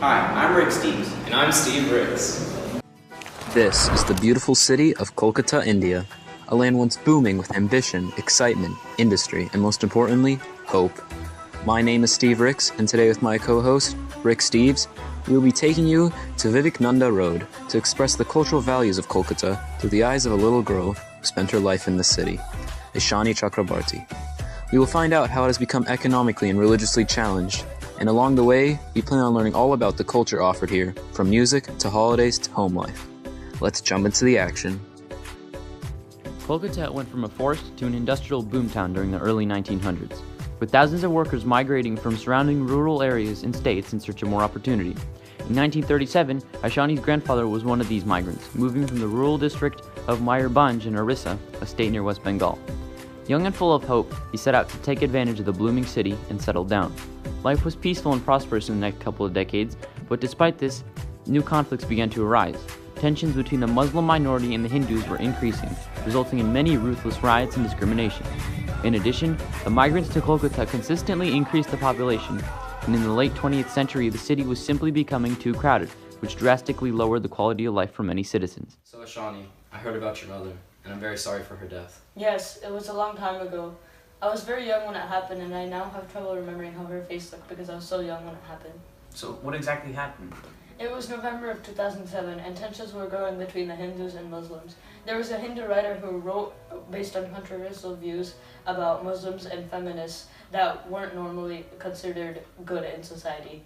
Hi, I'm Rick Steves. And I'm Steve Ricks. This is the beautiful city of Kolkata, India, a land once booming with ambition, excitement, industry, and most importantly, hope. My name is Steve Ricks, and today with my co-host, Rick Steves, we will be taking you to Vivekananda Road to express the cultural values of Kolkata through the eyes of a little girl who spent her life in the city, Ishani Chakrabarti. We will find out how it has become economically and religiously challenged, and along the way, we plan on learning all about the culture offered here, from music to holidays to home life. Let's jump into the action. Kolkata went from a forest to an industrial boomtown during the early 1900s, with thousands of workers migrating from surrounding rural areas and states in search of more opportunity. In 1937, Ishani's grandfather was one of these migrants, moving from the rural district of Mayurbhanj in Orissa, a state near West Bengal. Young and full of hope, he set out to take advantage of the blooming city and settled down. Life was peaceful and prosperous in the next couple of decades, but despite this, new conflicts began to arise. Tensions between the Muslim minority and the Hindus were increasing, resulting in many ruthless riots and discrimination. In addition, the migrants to Kolkata consistently increased the population, and in the late 20th century, the city was simply becoming too crowded, which drastically lowered the quality of life for many citizens. So Ishani, I heard about your mother, and I'm very sorry for her death. Yes, it was a long time ago. I was very young when it happened, and I now have trouble remembering how her face looked because I was so young when it happened. So, what exactly happened? It was November of 2007, and tensions were growing between the Hindus and Muslims. There was a Hindu writer who wrote based on controversial views about Muslims and feminists that weren't normally considered good in society.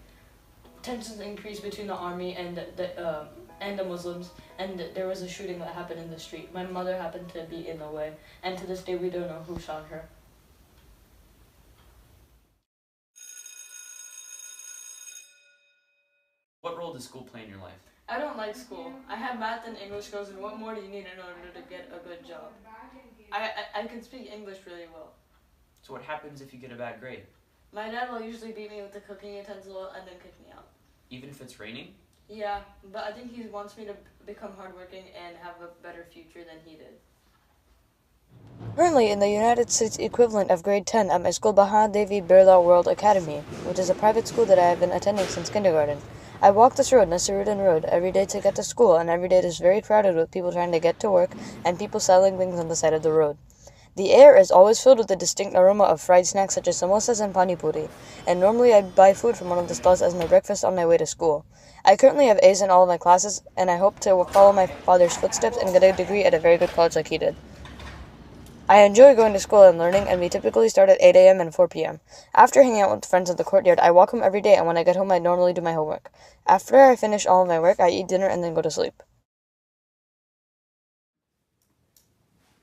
Tensions increased between the army and the Muslims, and there was a shooting that happened in the street. My mother happened to be in the way, and to this day we don't know who shot her. What role does school play in your life? I don't like school. I have math and English skills, and what more do you need in order to get a good job? I can speak English really well. So what happens if you get a bad grade? My dad will usually beat me with a cooking utensil and then kick me out. Even if it's raining? Yeah, but I think he wants me to become hardworking and have a better future than he did. Currently in the United States equivalent of grade 10 at my school Mahadevi Birla World Academy, which is a private school that I have been attending since kindergarten. I walk this road, Nasruddin Road, every day to get to school, and every day it is very crowded with people trying to get to work and people selling things on the side of the road. The air is always filled with the distinct aroma of fried snacks such as samosas and pani puri, and normally I buy food from one of the stalls as my breakfast on my way to school. I currently have A's in all of my classes, and I hope to follow my father's footsteps and get a degree at a very good college like he did. I enjoy going to school and learning, and we typically start at 8 a.m. and 4 p.m. After hanging out with friends in the courtyard, I walk home every day, and when I get home, I normally do my homework. After I finish all of my work, I eat dinner and then go to sleep.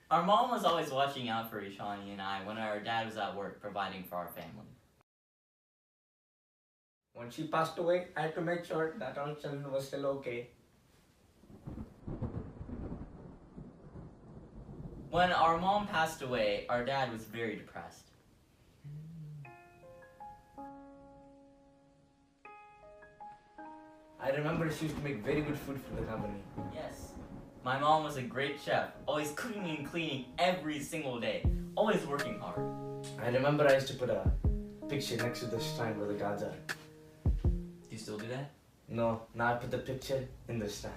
Our mom was always watching out for Ishani and I when our dad was at work providing for our family. When she passed away, I had to make sure that our children were still okay. When our mom passed away, our dad was very depressed. I remember she used to make very good food for the company. Yes. My mom was a great chef, always cooking and cleaning every single day, always working hard. I remember I used to put a picture next to the shrine where the gods are. Do you still do that? No, now I put the picture in the shrine.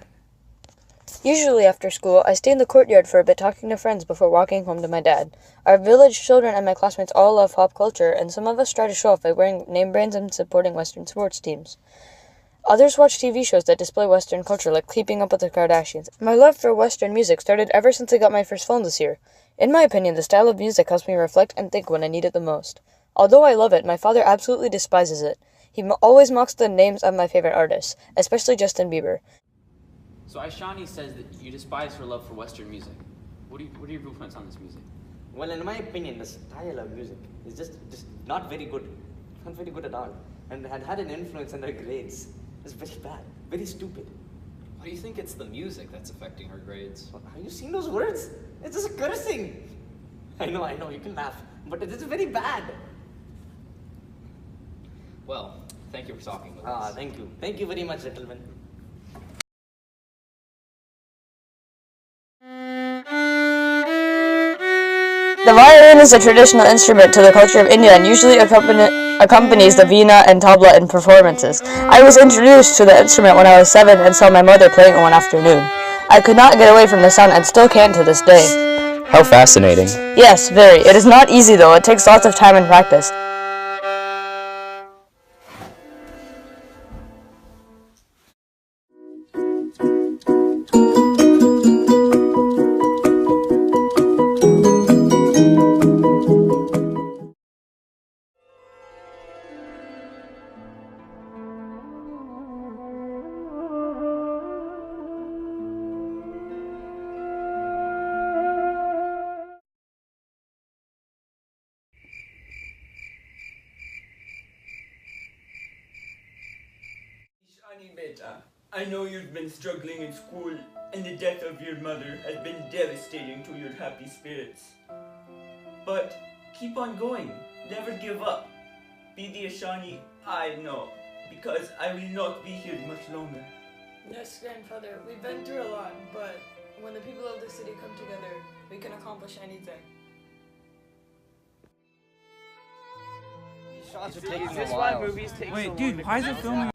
Usually after school, I stay in the courtyard for a bit talking to friends before walking home to my dad. Our village children and my classmates all love pop culture, and some of us try to show off by wearing name brands and supporting Western sports teams. Others watch TV shows that display Western culture, like Keeping Up with the Kardashians. My love for Western music started ever since I got my first phone this year. In my opinion, the style of music helps me reflect and think when I need it the most. Although I love it, my father absolutely despises it. He always mocks the names of my favorite artists, especially Justin Bieber. So Ishani says that you despise her love for Western music. What are your viewpoints on this music? Well, in my opinion, the style of music is just not very good. Not very good at all. And had an influence on her grades. It's very bad. Very stupid. Why do you think it's the music that's affecting her grades? Have you seen those words? It's just cursing. I know, you can laugh. But it is very bad. Well, thank you for talking with us. Thank you. Thank you very much, gentlemen. The violin is a traditional instrument to the culture of India and usually accompanied accompanies the veena and tabla in performances. I was introduced to the instrument when I was 7 and saw my mother playing it one afternoon. I could not get away from the sound and still can't to this day. How fascinating. Yes, very. It is not easy though. It takes lots of time and practice. Shani beta, I know you've been struggling in school, and the death of your mother has been devastating to your happy spirits. But keep on going, never give up. Be the Ashani I know, because I will not be here much longer. Yes, grandfather, we've been through a lot, but when the people of the city come together, we can accomplish anything. Shots are taking Is this a why while. movies take so Wait, long dude, to why is come it out? filming?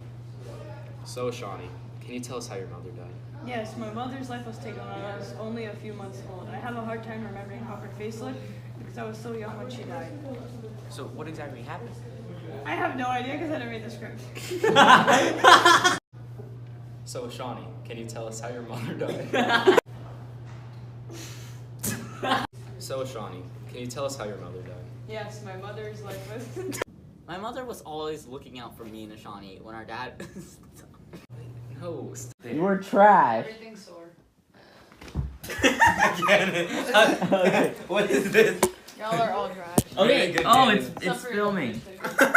So, Shawnee, can you tell us how your mother died? Yes, my mother's life was taken when I was only a few months old. I have a hard time remembering how her face looked because I was so young when she died. So what exactly happened? I have no idea because I didn't read the script. So, Shawnee, can you tell us how your mother died? So, Shawnee, can you tell us how your mother died? Yes, my mother's life was... My mother was always looking out for me and Ashani when our dad. No. You were trash. Everything's sore. What is this? Y'all are all trash. Okay, Good oh, day. it's Except for your filming. face.